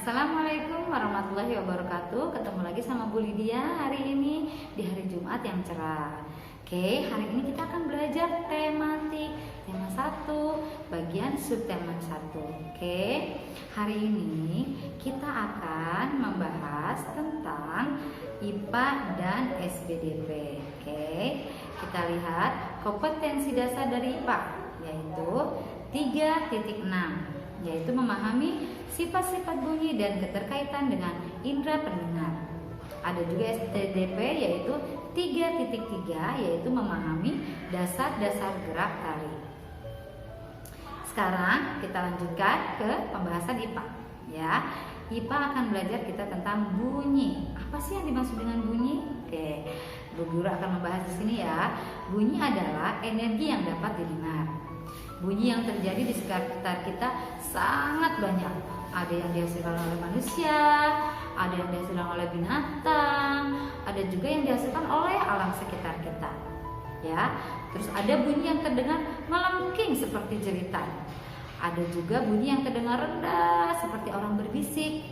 Assalamualaikum warahmatullahi wabarakatuh. Ketemu lagi sama Bu Lydia hari ini di hari Jumat yang cerah. Oke, hari ini kita akan belajar tematik tema 1 bagian subtema 1. Oke, hari ini kita akan membahas tentang IPA dan SPDP. Oke, kita lihat kompetensi dasar dari IPA yaitu 3.6, yaitu memahami sifat-sifat bunyi dan keterkaitan dengan indera pendengar. Ada juga SPDP yaitu 3.3, yaitu memahami dasar-dasar gerak tari. Sekarang kita lanjutkan ke pembahasan IPA. Ya, IPA akan belajar kita tentang bunyi. Apa sih yang dimaksud dengan bunyi? Oke, Bu Guru akan membahas di sini ya. Bunyi adalah energi yang dapat didengar. Bunyi yang terjadi di sekitar kita sangat banyak. Ada yang dihasilkan oleh manusia, ada yang dihasilkan oleh binatang, ada juga yang dihasilkan oleh alam sekitar kita. Ya, terus ada bunyi yang terdengar melengking seperti jeritan. Ada juga bunyi yang terdengar rendah seperti orang berbisik.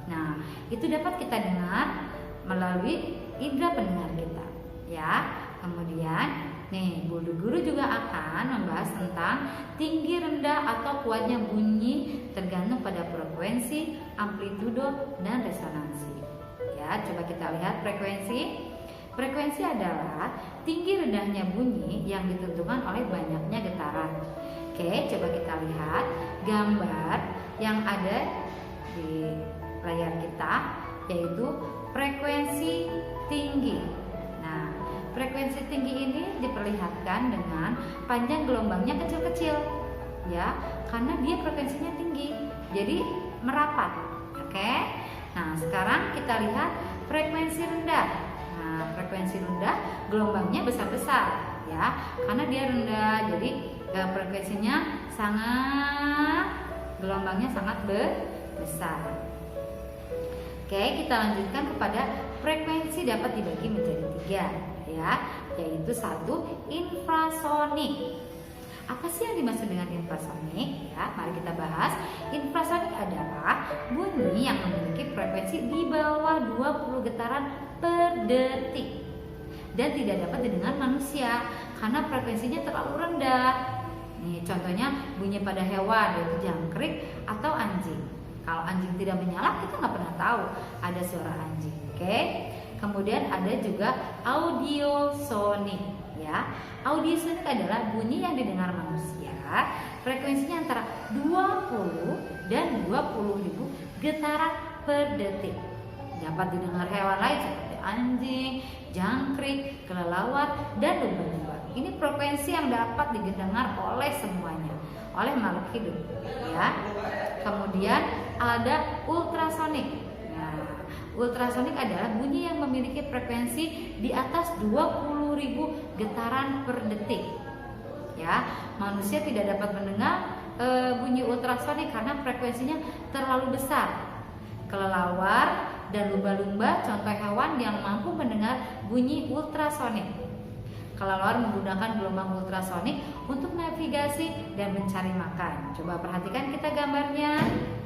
Nah, itu dapat kita dengar melalui indera pendengar kita. Ya, kemudian nih, Bu Guru juga akan membahas tentang tinggi, rendah, atau kuatnya bunyi tergantung pada frekuensi, amplitudo, dan resonansi. Ya, coba kita lihat frekuensi. Frekuensi adalah tinggi rendahnya bunyi yang ditentukan oleh banyaknya getaran. Oke, coba kita lihat gambar yang ada di layar kita, yaitu frekuensi tinggi. Frekuensi tinggi ini diperlihatkan dengan panjang gelombangnya kecil-kecil, ya, karena dia frekuensinya tinggi, jadi merapat. Oke. Nah, sekarang kita lihat frekuensi rendah. Nah, frekuensi rendah gelombangnya besar-besar, ya, karena dia rendah, jadi frekuensinya gelombangnya sangat besar. Oke, kita lanjutkan kepada frekuensi dapat dibagi menjadi 3, ya, yaitu 1 infrasonik. Apa sih yang dimaksud dengan infrasonik? Ya, mari kita bahas. Infrasonik adalah bunyi yang memiliki frekuensi di bawah 20 getaran per detik dan tidak dapat didengar manusia karena frekuensinya terlalu rendah. Nih, contohnya bunyi pada hewan yaitu jangkrik atau anjing. Kalau anjing tidak menyala, kita nggak pernah tahu ada suara anjing. Oke. Kemudian ada juga audiosonik. Ya, audiosonik adalah bunyi yang didengar manusia. Frekuensinya antara 20 dan 20.000 getaran per detik. Dapat didengar hewan lain seperti anjing, jangkrik, kelelawar, dan lumba-lumba. Ini frekuensi yang dapat didengar oleh semuanya, oleh makhluk hidup. Ya. Kemudian ada ultrasonik. Nah, ultrasonik adalah bunyi yang memiliki frekuensi di atas 20.000 getaran per detik. Ya, manusia tidak dapat mendengar bunyi ultrasonik karena frekuensinya terlalu besar. Kelelawar dan lumba-lumba contoh hewan yang mampu mendengar bunyi ultrasonik. Kelelawar menggunakan gelombang ultrasonik untuk navigasi dan mencari makan. Coba perhatikan kita gambarnya.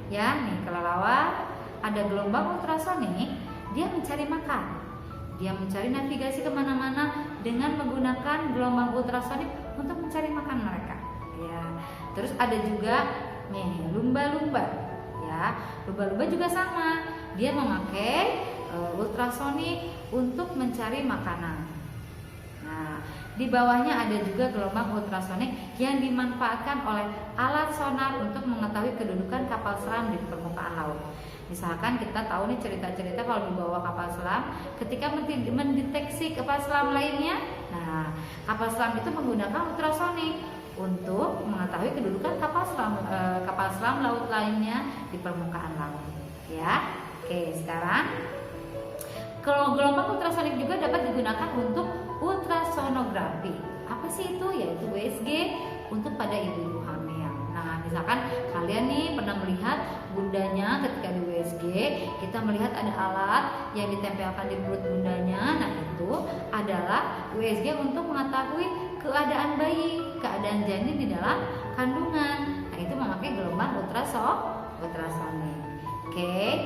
Ya, nih kelelawar ada gelombang ultrasonik, dia mencari makan. Dia mencari navigasi kemana-mana dengan menggunakan gelombang ultrasonik untuk mencari makan mereka. Ya, terus ada juga nih lumba-lumba. Ya, lumba-lumba juga sama. Dia memakai ultrasonik untuk mencari makanan. Nah, di bawahnya ada juga gelombang ultrasonik yang dimanfaatkan oleh alat sonar untuk mengetahui kedudukan kapal selam di permukaan laut. Misalkan kita tahu nih cerita-cerita kalau di bawah kapal selam, ketika mendeteksi kapal selam lainnya, nah kapal selam itu menggunakan ultrasonik untuk mengetahui kedudukan kapal selam laut lainnya di permukaan laut. Ya, oke, sekarang kalau gelombang ultrasonik juga dapat digunakan untuk ultrasonografi. Apa sih itu? Yaitu USG untuk pada ibu-ibu hamil. Nah, misalkan kalian nih pernah melihat bundanya ketika di USG, kita melihat ada alat yang ditempelkan di perut bundanya. Nah, itu adalah USG untuk mengetahui keadaan bayi, keadaan janin di dalam kandungan. Nah, itu memakai gelombang ultrasonik. Oke,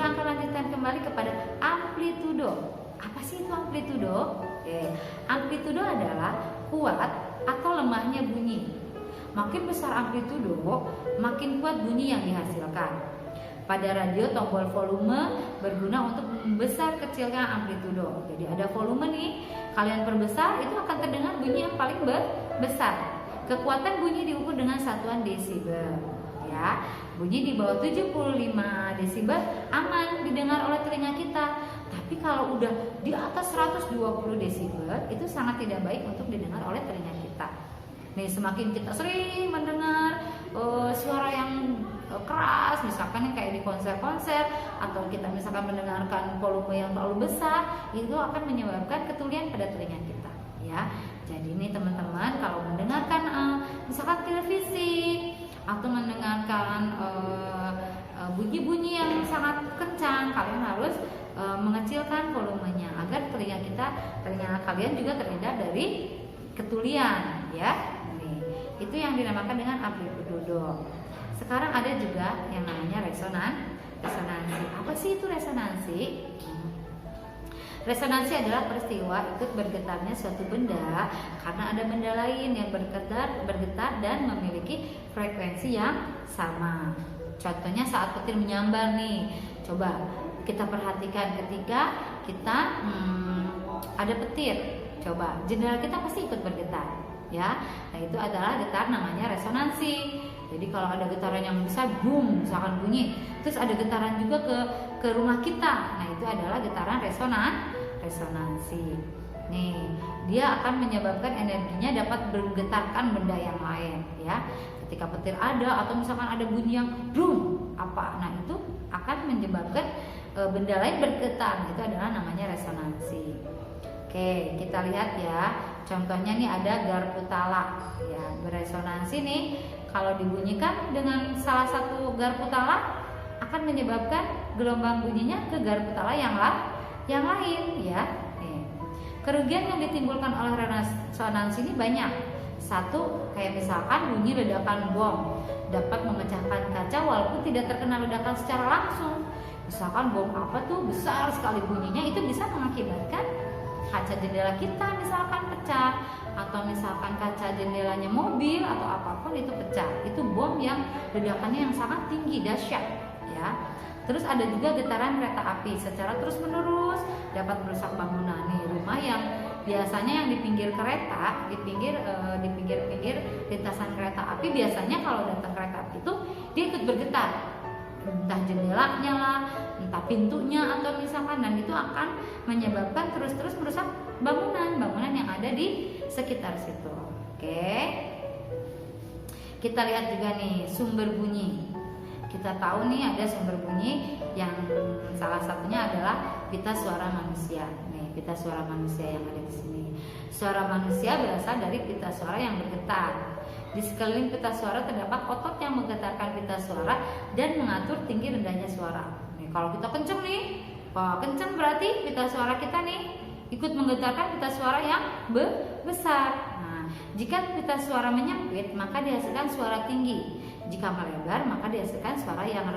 kita akan lanjutkan kembali kepada amplitudo. Apa sih itu amplitudo? Amplitudo adalah kuat atau lemahnya bunyi. Makin besar amplitudo, makin kuat bunyi yang dihasilkan. Pada radio, tombol volume berguna untuk membesar kecilkan amplitudo. Jadi ada volume nih, kalian perbesar itu akan terdengar bunyi yang paling besar. Kekuatan bunyi diukur dengan satuan desibel. Ya, bunyi di bawah 75 desibel aman didengar oleh telinga kita. Tapi kalau udah di atas 120 desibel itu sangat tidak baik untuk didengar oleh telinga kita. Nih, semakin kita sering mendengar suara yang keras, misalkan kayak di konser-konser, atau kita misalkan mendengarkan volume yang terlalu besar, itu akan menyebabkan ketulian pada telinga kita. Ya, jadi nih teman-teman, kalau mendengarkan misalkan televisi atau mendengarkan bunyi-bunyi yang sangat kencang, kalian harus mengecilkan volumenya agar telinga kalian juga terhindar dari ketulian, ya. Itu yang dinamakan dengan amplitudo. Sekarang ada juga yang namanya resonansi. Apa sih itu resonansi? Resonansi adalah peristiwa ikut bergetarnya suatu benda karena ada benda lain yang bergetar dan memiliki frekuensi yang sama. Contohnya saat petir menyambar nih. Coba kita perhatikan ketika kita ada petir. Coba jendela kita pasti ikut bergetar. Ya, nah itu adalah getar namanya resonansi. Jadi kalau ada getaran yang besar, boom, misalkan bunyi, terus ada getaran juga ke rumah kita. Nah itu adalah getaran resonansi. Nih, dia akan menyebabkan energinya dapat bergetarkan benda yang lain. Ya, ketika petir ada atau misalkan ada bunyi yang boom, nah itu akan menyebabkan benda lain bergetar. Itu adalah namanya resonansi. Oke, kita lihat ya. Contohnya nih ada garpu tala. Ya, beresonansi nih. Kalau dibunyikan dengan salah satu garpu tala akan menyebabkan gelombang bunyinya ke garpu tala yang lain, ya. Kerugian yang ditimbulkan oleh resonansi ini banyak. Satu, kayak misalkan bunyi ledakan bom dapat memecahkan kaca walaupun tidak terkena ledakan secara langsung. Misalkan bom apa tuh besar sekali bunyinya, itu bisa mengakibatkan kaca jendela kita misalkan pecah, atau misalkan kaca jendelanya mobil atau apapun itu pecah. Itu bom yang ledakannya yang sangat tinggi, dahsyat, ya. Terus ada juga getaran kereta api secara terus menerus dapat merusak bangunan. Nih, rumah yang biasanya yang di pinggir kereta, di pinggir lintasan kereta api, biasanya kalau datang kereta api itu dia ikut bergetar. Entah jendelanya lah, entah pintunya atau misalkan, dan itu akan menyebabkan terus merusak bangunan yang ada di sekitar situ. Oke. Kita lihat juga nih sumber bunyi. Kita tahu nih ada sumber bunyi yang salah satunya adalah pita suara manusia. Nih, pita suara manusia yang ada di sini. Suara manusia berasal dari pita suara yang bergetar. Di sekeliling pita suara terdapat otot yang menggetarkan pita suara dan mengatur tinggi rendahnya suara. Nih, kalau kita kenceng nih, kenceng berarti pita suara kita nih ikut menggetarkan pita suara yang besar. Nah, jika pita suara menyempit, maka dihasilkan suara tinggi. Jika melebar, maka dihasilkan suara yang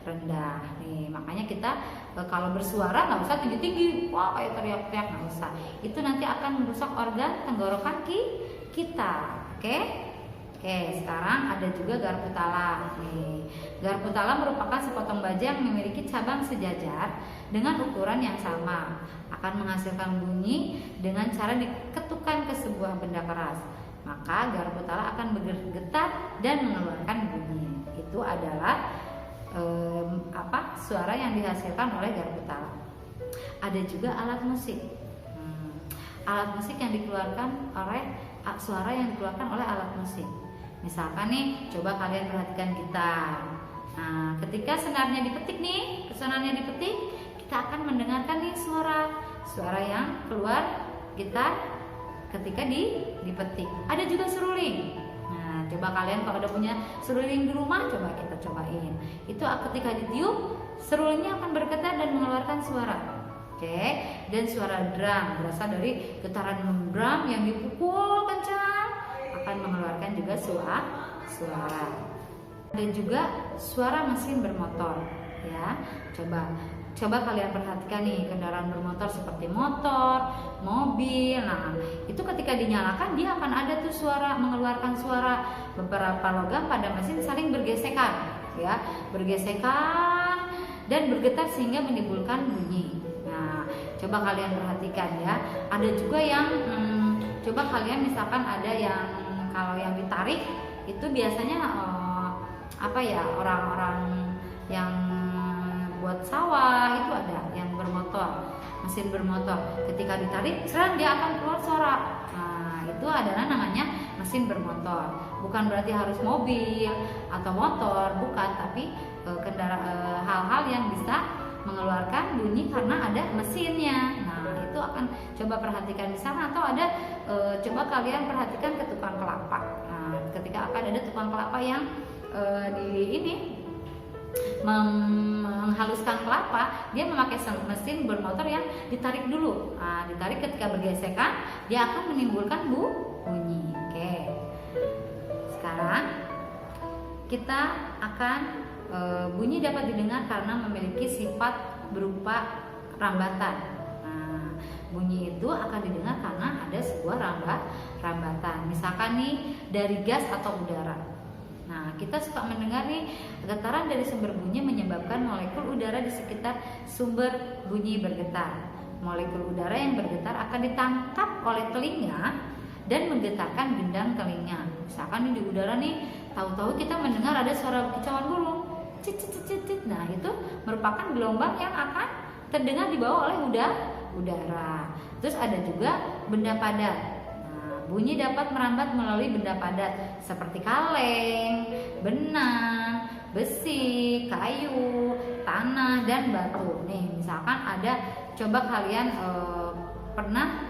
rendah. Nih, makanya kita kalau bersuara nggak usah tinggi-tinggi, kayak teriak-teriak, nggak usah. Itu nanti akan merusak organ tenggorokan kita. Oke? Oke, sekarang ada juga garpu tala. Nih, garpu tala merupakan sepotong baja yang memiliki cabang sejajar dengan ukuran yang sama. Akan menghasilkan bunyi dengan cara diketukkan ke sebuah benda keras. Maka garpu tala akan bergetar dan mengeluarkan bunyi. Itu adalah suara yang dihasilkan oleh garpu tala. Ada juga alat musik. Alat musik yang dikeluarkan oleh suara yang dikeluarkan oleh alat musik. Misalkan nih, coba kalian perhatikan gitar. Nah, ketika senarnya dipetik nih, senarnya dipetik, kita akan mendengarkan nih suara yang keluar gitar ketika dipetik. Ada juga seruling. Nah, coba kalian kalau udah punya seruling di rumah, coba kita cobain. Itu ketika ditiup, serulingnya akan bergetar dan mengeluarkan suara. Oke, dan suara drum berasal dari getaran drum yang dipukul kencang akan mengeluarkan juga suara. Ada juga suara mesin bermotor. ya. Coba kalian perhatikan nih, kendaraan bermotor seperti motor, mobil. Nah, itu ketika dinyalakan dia akan ada tuh suara, mengeluarkan suara. Beberapa logam pada mesin saling bergesekan, ya, bergesekan dan bergetar sehingga menimbulkan bunyi. Nah, coba kalian perhatikan ya. Ada juga yang coba kalian misalkan ada yang kalau yang ditarik itu biasanya orang-orang yang buat sawah itu ada yang bermotor, mesin bermotor. Ketika ditarik, serang dia akan keluar suara. Nah, itu adalah namanya mesin bermotor. Bukan berarti harus mobil atau motor, bukan, tapi hal-hal yang bisa mengeluarkan bunyi karena ada mesinnya. Nah, itu akan coba perhatikan di sana, atau ada coba kalian perhatikan ke tukang kelapa. Nah, ketika akan ada tukang kelapa yang menghaluskan kelapa, dia memakai mesin bermotor yang ditarik dulu. Nah, ditarik, ketika bergesekan dia akan menimbulkan bunyi. Oke. Sekarang kita akan bunyi dapat didengar karena memiliki sifat berupa rambatan. Nah, bunyi itu akan didengar karena ada sebuah rambatan. Misalkan nih dari gas atau udara. Nah, kita suka mendengar nih, getaran dari sumber bunyi menyebabkan molekul udara di sekitar sumber bunyi bergetar. Molekul udara yang bergetar akan ditangkap oleh telinga dan menggetarkan gendang telinga. Misalkan di udara nih, tahu-tahu kita mendengar ada suara kicauan burung, cit cit cit cit. Nah, itu merupakan gelombang yang akan terdengar dibawa oleh udara. Terus ada juga benda padat. Bunyi dapat merambat melalui benda padat seperti kaleng, benang, besi, kayu, tanah, dan batu. Nih, misalkan ada, coba kalian pernah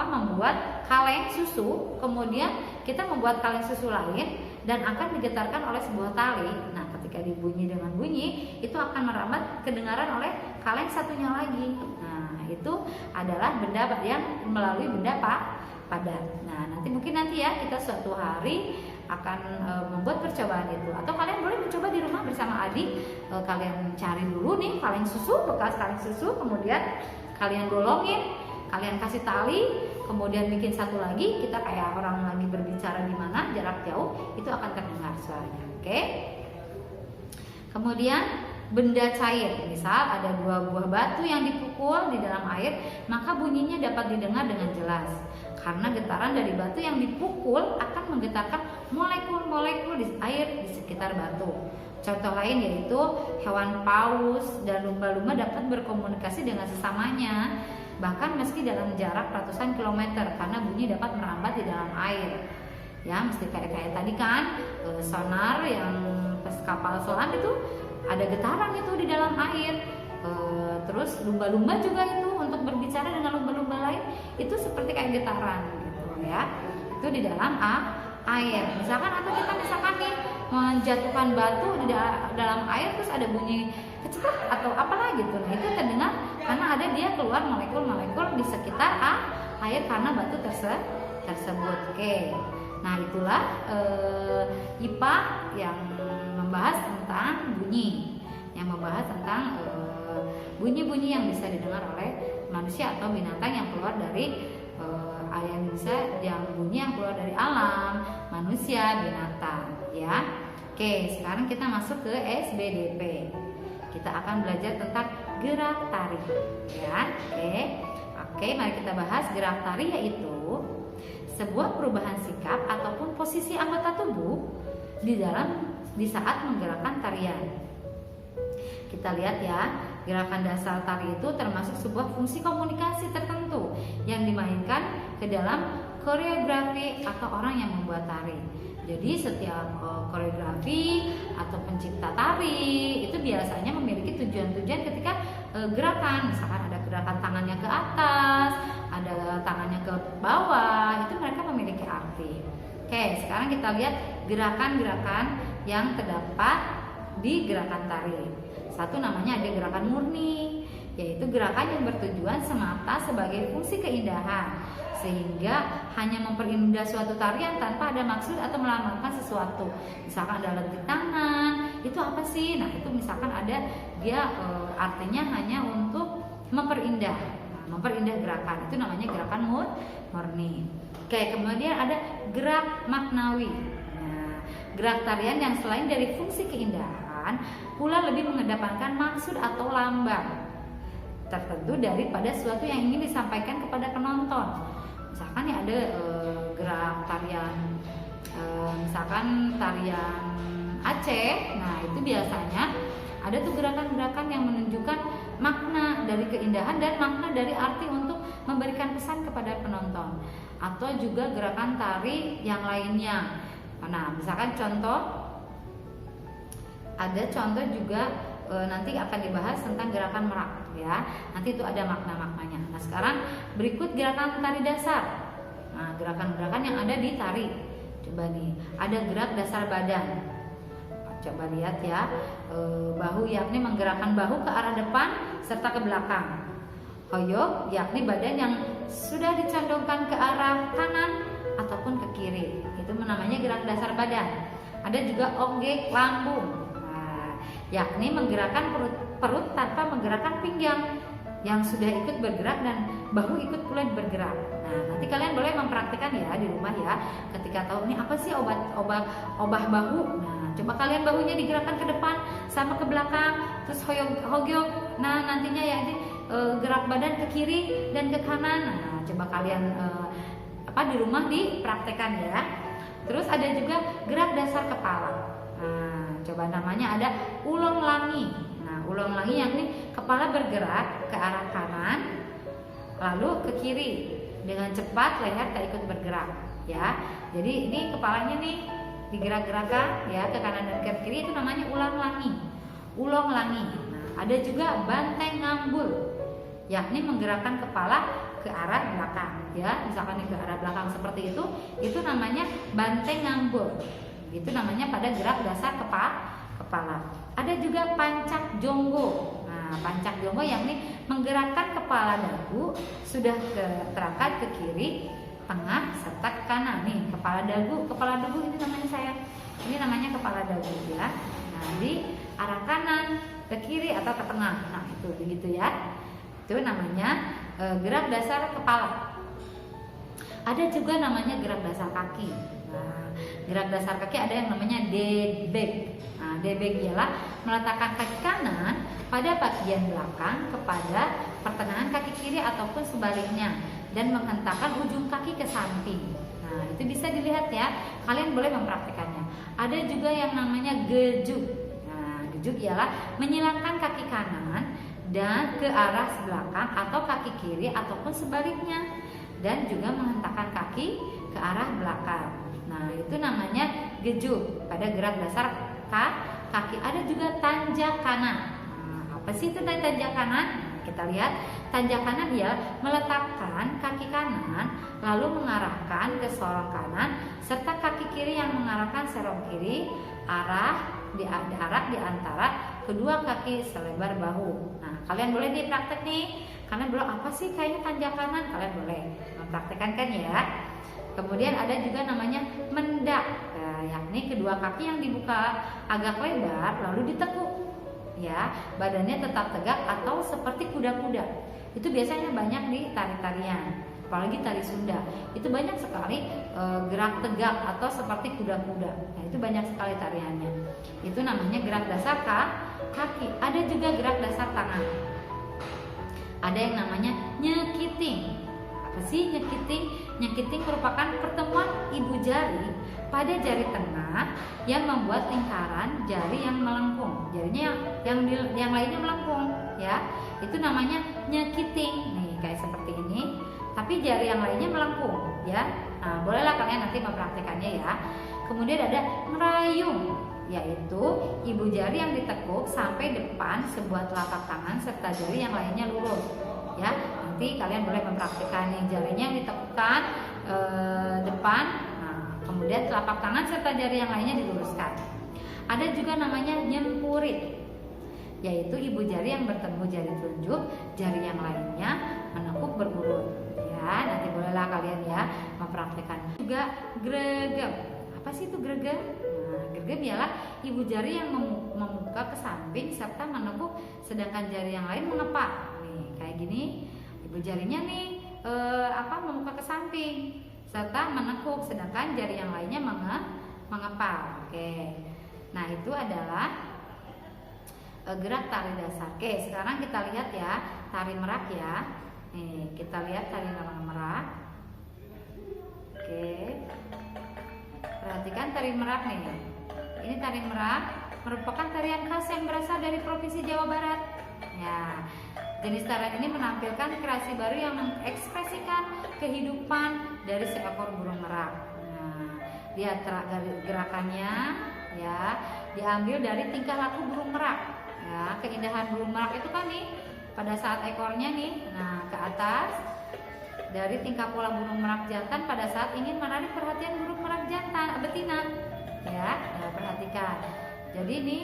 membuat kaleng susu, kemudian kita membuat kaleng susu lain dan akan digetarkan oleh sebuah tali. Nah, ketika dibunyi dengan bunyi, itu akan merambat kedengaran oleh kaleng satunya lagi. Nah, itu adalah benda yang melalui benda padat. Nah, nanti ya kita suatu hari akan membuat percobaan itu, atau kalian boleh mencoba di rumah bersama adik. Kalian cari dulu nih kaleng susu, bekas kaleng susu, kemudian kalian golongin, kalian kasih tali, kemudian bikin satu lagi, kita kayak orang lagi berbicara di mana jarak jauh, itu akan terdengar suaranya. Oke. Kemudian benda cair, misal ada 2 buah batu yang dipukul di dalam air, maka bunyinya dapat didengar dengan jelas. Karena getaran dari batu yang dipukul akan menggetarkan molekul-molekul di air di sekitar batu. Contoh lain yaitu hewan paus dan lumba-lumba dapat berkomunikasi dengan sesamanya, bahkan meski dalam jarak ratusan kilometer, karena bunyi dapat merambat di dalam air. Ya, mesti kayak tadi kan, sonar yang pas kapal selam itu ada getaran itu di dalam air. Terus lumba-lumba juga itu untuk berbicara dengan lumba-lumba lain itu seperti kayak getaran gitu ya. Itu di dalam air. Misalkan atau kita nih menjatuhkan batu di dalam air, terus ada bunyi kecepat atau apalah gitu. Nah, itu terdengar karena ada dia keluar molekul-molekul di sekitar air karena batu tersebut. Oke. Nah, itulah IPA yang membahas tentang bunyi, yang membahas tentang bunyi-bunyi yang bisa didengar oleh manusia atau binatang yang keluar dari yang bunyi yang keluar dari alam, manusia, binatang, ya. Oke, sekarang kita masuk ke SBDP. Kita akan belajar tentang gerak tari, ya. Oke, mari kita bahas gerak tari, yaitu sebuah perubahan sikap ataupun posisi anggota tubuh di saat menggerakkan tarian. Kita lihat ya, gerakan dasar tari itu termasuk sebuah fungsi komunikasi tertentu yang dimainkan ke dalam koreografi atau orang yang membuat tari. Jadi setiap koreografi atau pencipta tari itu biasanya memiliki tujuan-tujuan ketika gerakan. Misalkan ada gerakan tangannya ke atas, ada tangannya ke bawah, itu mereka memiliki arti. Oke, sekarang kita lihat gerakan-gerakan yang terdapat di gerakan tari. Satu namanya ada gerakan murni, yaitu gerakan yang bertujuan semata sebagai fungsi keindahan, sehingga hanya memperindah suatu tarian tanpa ada maksud atau melambangkan sesuatu. Misalkan ada lentik tangan itu apa sih? Nah, itu misalkan ada dia artinya hanya untuk memperindah. Nah, memperindah gerakan itu namanya gerakan murni. Oke, kemudian ada gerak maknawi. Nah, gerak tarian yang selain dari fungsi keindahan pula lebih mengedepankan maksud atau lambang tertentu daripada sesuatu yang ingin disampaikan kepada penonton. Misalkan ya ada gerak tarian misalkan tarian Aceh. Nah, itu biasanya ada tuh gerakan-gerakan yang menunjukkan makna dari keindahan dan makna dari arti untuk memberikan pesan kepada penonton. Atau juga gerakan tari yang lainnya. Nah, misalkan ada contoh juga nanti akan dibahas tentang gerakan merak ya. Nanti itu ada makna-maknanya. Nah, sekarang berikut gerakan tari dasar. Nah, gerakan-gerakan yang ada di tari. Coba nih, ada gerak dasar badan. Coba lihat ya. Bahu yakni menggerakkan bahu ke arah depan serta ke belakang. Hoyok yakni badan yang sudah dicondongkan ke arah kanan ataupun ke kiri. Itu namanya gerak dasar badan. Ada juga ogek lambung. Yakni menggerakkan perut tanpa menggerakkan pinggang yang sudah ikut bergerak dan bahu ikut pula bergerak. Nah, nanti kalian boleh mempraktikkan ya di rumah ya. Ketika tahu nih apa sih obah bahu. Nah, coba kalian bahunya digerakkan ke depan sama ke belakang, terus hoyok. Nah, nantinya ya ini gerak badan ke kiri dan ke kanan. Nah, coba kalian di rumah dipraktekkan ya. Terus ada juga gerak dasar kepala. Coba namanya ada ulong langi. Nah, ulong langi yakni kepala bergerak ke arah kanan lalu ke kiri dengan cepat, leher tak ikut bergerak ya. Jadi ini kepalanya nih digerak-gerakkan ya ke kanan dan ke kiri, itu namanya ulong langi. Nah, ada juga banteng ngambul yakni menggerakkan kepala ke arah belakang ya. Misalkan ke arah belakang seperti itu namanya banteng ngambul. Itu namanya pada gerak dasar kepala. Ada juga pancak jonggo. Nah, pancak jonggo yakni menggerakkan kepala dagu sudah terangkat ke kiri, tengah serta ke kanan. Nih, kepala dagu ini namanya ini namanya kepala dagu ya. Nah, di arah kanan, ke kiri atau ke tengah. Nah, itu begitu ya. Itu namanya gerak dasar kepala. Ada juga namanya gerak dasar kaki. Nah, gerak dasar kaki ada yang namanya debek. Nah, debek ialah meletakkan kaki kanan pada bagian belakang kepada pertengahan kaki kiri ataupun sebaliknya dan menghentakkan ujung kaki ke samping. Nah, itu bisa dilihat ya. Kalian boleh mempraktikannya. Ada juga yang namanya gejuk. Nah, gejuk ialah menyilangkan kaki kanan dan ke arah belakang atau kaki kiri ataupun sebaliknya dan juga menghentakkan kaki ke arah belakang. Nah, itu namanya gejuk pada gerak dasar kaki. Ada juga tanjak kanan. Nah, apa sih itu tanjak kanan? Kita lihat, tanjak kanan ialah meletakkan kaki kanan lalu mengarahkan ke sorong kanan serta kaki kiri yang mengarahkan serong kiri di antara kedua kaki selebar bahu. Nah, kalian boleh dipraktek nih. Kalian boleh apa sih kayaknya tanjak kanan? Kalian boleh mempraktekkan kan ya. Kemudian ada juga namanya mendak, yakni kedua kaki yang dibuka agak lebar lalu ditekuk, ya, badannya tetap tegak atau seperti kuda-kuda. Itu biasanya banyak di tari-tarian, apalagi tari Sunda. Itu banyak sekali gerak tegak atau seperti kuda-kuda. Nah, itu banyak sekali tariannya. Itu namanya gerak dasar kaki. Ada juga gerak dasar tangan. Ada yang namanya nyekiting. Apa sih nyekiting? Nyekiting merupakan pertemuan ibu jari pada jari tengah yang membuat lingkaran jari yang melengkung. Jarinya yang lainnya melengkung, ya. Itu namanya nyekiting. Nih, kayak seperti ini. Tapi jari yang lainnya melengkung, ya. Nah, bolehlah kalian nanti mempraktikannya ya. Kemudian ada ngerayung, yaitu ibu jari yang ditekuk sampai depan sebuah telapak tangan serta jari yang lainnya lurus, ya. Nanti kalian boleh mempraktikkan nih, jarinya yang ditekukkan depan, nah, kemudian telapak tangan serta jari yang lainnya diluruskan. Ada juga namanya nyempurit, yaitu ibu jari yang bertemu jari telunjuk, jari yang lainnya menekuk berurut. Ya, nanti bolehlah kalian ya mempraktikkan. Juga gregem. Apa sih itu gregem? Nah, gergam ialah ibu jari yang membuka ke samping serta menekuk, sedangkan jari yang lain mengepak. Nih, kayak gini. Ibu jarinya nih membuka ke samping serta menekuk, sedangkan jari yang lainnya mengepak. Oke. Nah, itu adalah gerak tari dasar. Oke, sekarang kita lihat ya tari merak ya. Nih, kita lihat tari merak. Oke. Perhatikan tari merak nih. Ini tari merak merupakan tarian khas yang berasal dari Provinsi Jawa Barat. Ya, jenis tarian ini menampilkan kreasi baru yang mengekspresikan kehidupan dari seekor burung merak. Nah, lihat gerakannya ya, diambil dari tingkah laku burung merak. Ya, keindahan burung merak itu kan nih pada saat ekornya nih, nah ke atas, dari tingkah pola burung merak jantan pada saat ingin menarik perhatian burung merak jantan betina. Ya, nah, perhatikan. Jadi ini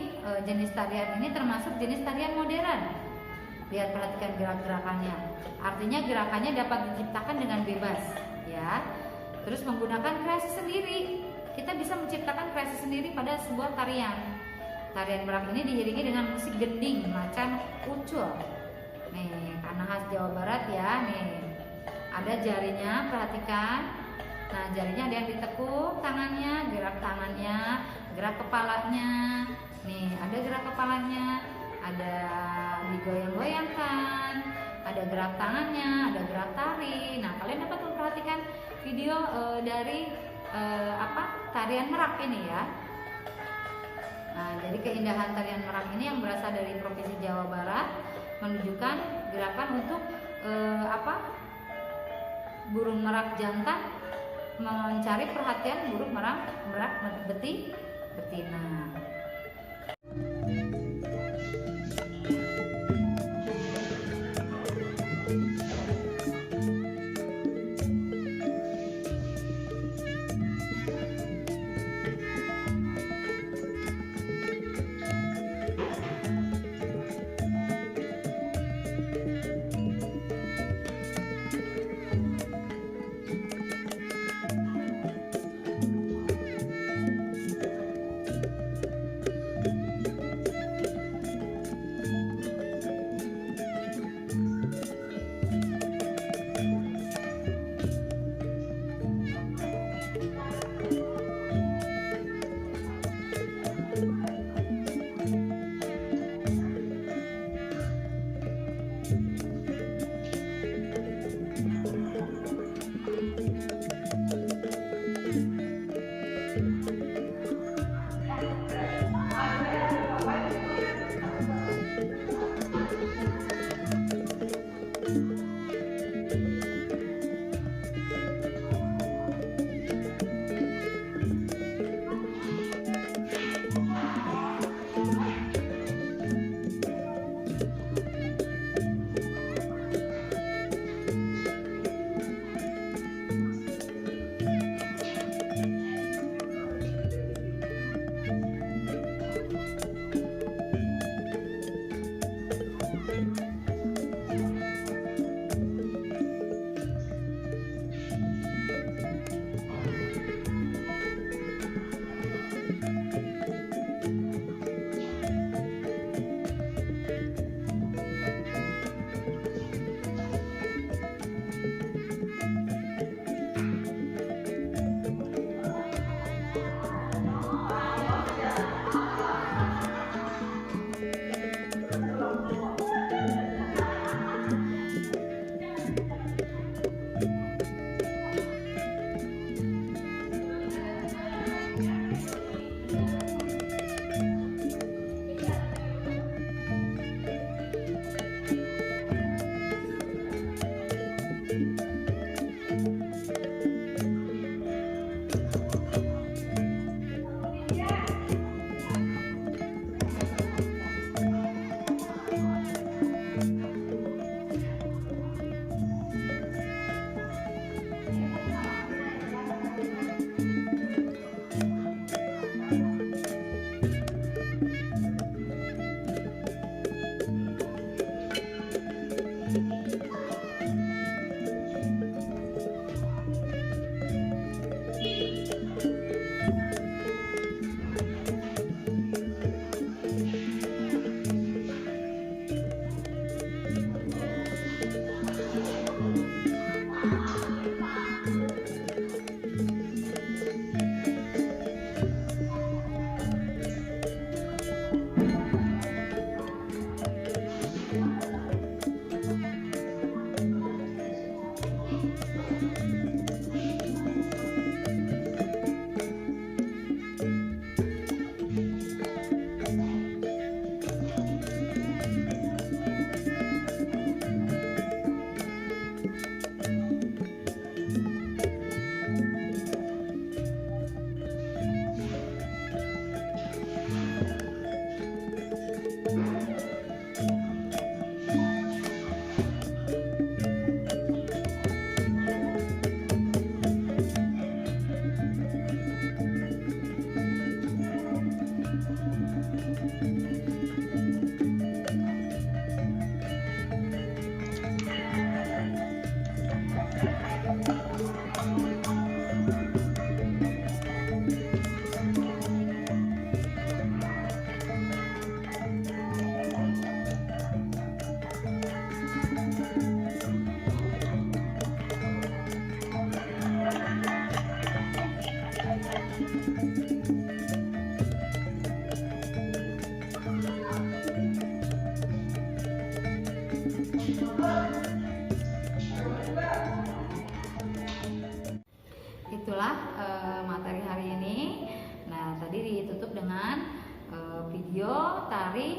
jenis tarian ini termasuk jenis tarian modern. Lihat, perhatikan gerak-gerakannya. Artinya gerakannya dapat diciptakan dengan bebas, ya. Terus menggunakan kreasi sendiri. Kita bisa menciptakan kreasi sendiri pada sebuah tarian. Tarian merak ini diiringi dengan musik gending macan ucul. Nih, karena khas Jawa Barat ya, nih. Ada jarinya, perhatikan. Nah, jarinya ada yang ditekuk, tangannya, gerak tangannya, gerak kepalanya. Nih, ada gerak kepalanya, ada digoyang-goyangkan, ada gerak tangannya, ada gerak tari. Nah, kalian dapat memperhatikan video dari tarian merak ini ya. Nah, jadi keindahan tarian merak ini yang berasal dari Provinsi Jawa Barat menunjukkan gerakan untuk burung merak jantan mencari perhatian burung merak betina.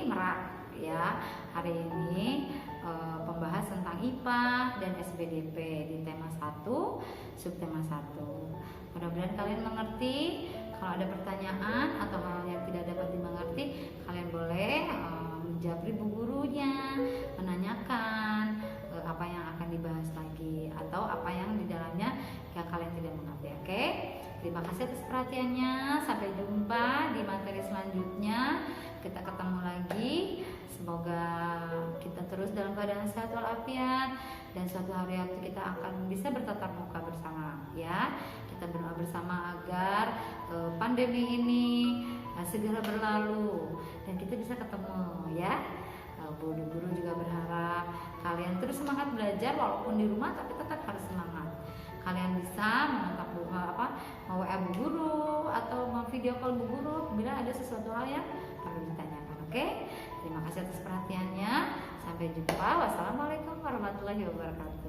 kembali Merak ya. Hari ini pembahas tentang IPA dan SPDP di tema 1, subtema 1. Mudah-mudahan kalian mengerti. Kalau ada pertanyaan atau hal yang tidak dapat dimengerti, kalian boleh menjawab ibu gurunya, menanyakan apa yang akan dibahas lagi atau apa yang di dalamnya yang kalian tidak mengerti. Oke? Terima kasih atas perhatiannya. Sampai jumpa di materi selanjutnya. Kita ketemu lagi. Semoga kita terus dalam keadaan sehat walafiat dan suatu hari waktu kita akan bisa bertatap muka bersama ya. Kita berdoa bersama agar pandemi ini segera berlalu dan kita bisa ketemu ya. Guru-guru juga berharap kalian terus semangat belajar walaupun di rumah, tapi tetap harus semangat. Kalian bisa mengontak WA bu guru atau video call bu guru bila ada sesuatu hal yang perlu ditanyakan. Oke? Terima kasih atas perhatiannya. Sampai jumpa. Wassalamualaikum warahmatullahi wabarakatuh.